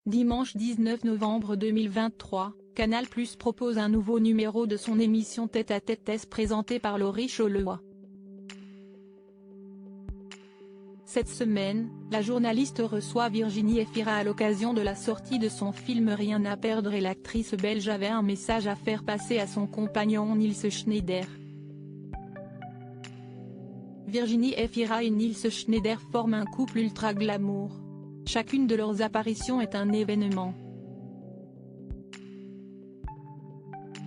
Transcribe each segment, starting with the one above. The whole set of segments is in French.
Dimanche 19 novembre 2023, Canal+ propose un nouveau numéro de son émission Tête à Tête présentée par Laurie Cholewa. Cette semaine, la journaliste reçoit Virginie Efira à l'occasion de la sortie de son film Rien à perdre et l'actrice belge avait un message à faire passer à son compagnon Nils Schneider. Virginie Efira et Nils Schneider forment un couple ultra glamour. Chacune de leurs apparitions est un événement.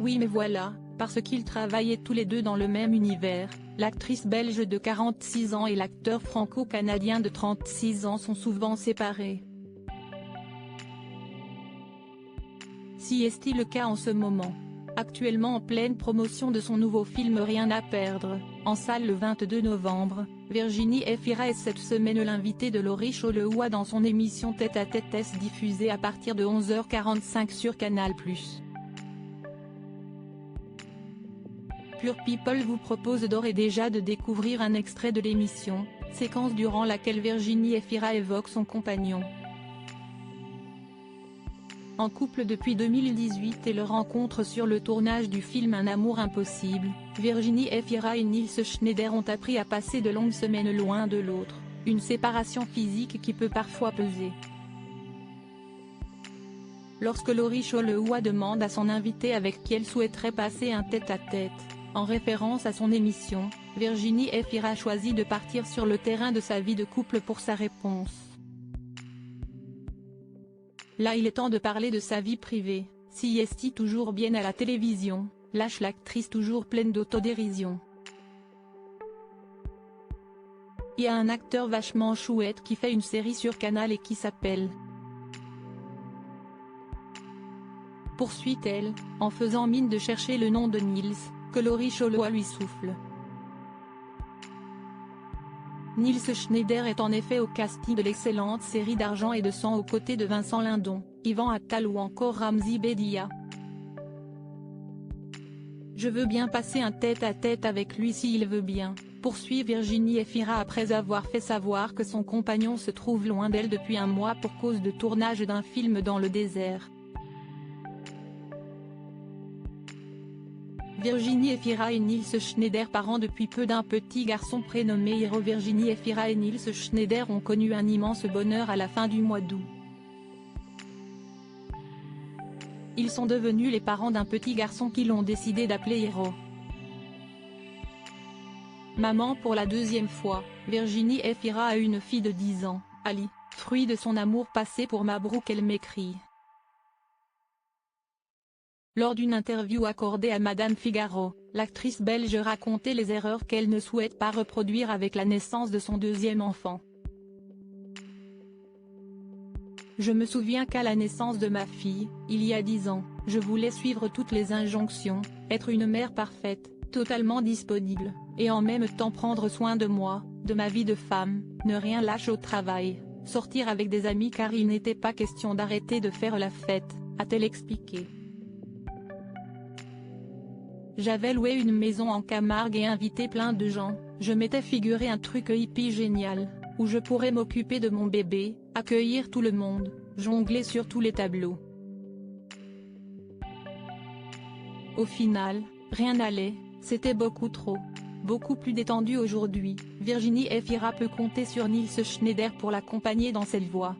Oui mais voilà, parce qu'ils travaillaient tous les deux dans le même univers, l'actrice belge de 46 ans et l'acteur franco-canadien de 36 ans sont souvent séparés. Si est-il le cas en ce moment. Actuellement en pleine promotion de son nouveau film Rien à perdre, en salle le 22 novembre, Virginie Efira est cette semaine l'invitée de Laurie Cholewa dans son émission Tête à Tête diffusée à partir de 11h45 sur Canal+. Pure People vous propose d'ores et déjà de découvrir un extrait de l'émission, séquence durant laquelle Virginie Efira évoque son compagnon. En couple depuis 2018 et leur rencontre sur le tournage du film Un amour impossible, Virginie Efira et Nils Schneider ont appris à passer de longues semaines loin de l'autre, une séparation physique qui peut parfois peser. Lorsque Laurie Cholewa demande à son invité avec qui elle souhaiterait passer un tête-à-tête, en référence à son émission, Virginie Efira choisit de partir sur le terrain de sa vie de couple pour sa réponse. Là il est temps de parler de sa vie privée, si est toujours bien à la télévision, lâche l'actrice toujours pleine d'autodérision. Il y a un acteur vachement chouette qui fait une série sur Canal et qui s'appelle. Poursuit-elle, en faisant mine de chercher le nom de Nils, que Laurie Cholewa lui souffle. Nils Schneider est en effet au casting de l'excellente série d'Argent et de sang aux côtés de Vincent Lindon, Yvan Attal ou encore Ramzy Bedia. Je veux bien passer un tête-à-tête avec lui s'il veut bien, poursuit Virginie Efira après avoir fait savoir que son compagnon se trouve loin d'elle depuis un mois pour cause de tournage d'un film dans le désert. Virginie Efira et Nils Schneider, parents depuis peu d'un petit garçon prénommé Hiro. Virginie Efira et Nils Schneider ont connu un immense bonheur à la fin du mois d'août. Ils sont devenus les parents d'un petit garçon qu'ils ont décidé d'appeler Hiro. Maman pour la deuxième fois, Virginie Efira a une fille de 10 ans, Ali, fruit de son amour passé pour Mabrouk. Elle m'écrit. Lors d'une interview accordée à Madame Figaro, l'actrice belge racontait les erreurs qu'elle ne souhaite pas reproduire avec la naissance de son deuxième enfant. Je me souviens qu'à la naissance de ma fille, il y a 10 ans, je voulais suivre toutes les injonctions, être une mère parfaite, totalement disponible, et en même temps prendre soin de moi, de ma vie de femme, ne rien lâcher au travail, sortir avec des amis car il n'était pas question d'arrêter de faire la fête, a-t-elle expliqué. J'avais loué une maison en Camargue et invité plein de gens, je m'étais figuré un truc hippie génial, où je pourrais m'occuper de mon bébé, accueillir tout le monde, jongler sur tous les tableaux. Au final, rien n'allait, c'était beaucoup trop. Beaucoup plus détendu aujourd'hui, Virginie Efira peut compter sur Nils Schneider pour l'accompagner dans cette voie.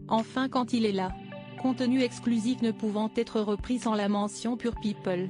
Enfin quand il est là. Contenu exclusif ne pouvant être repris sans la mention Pure People.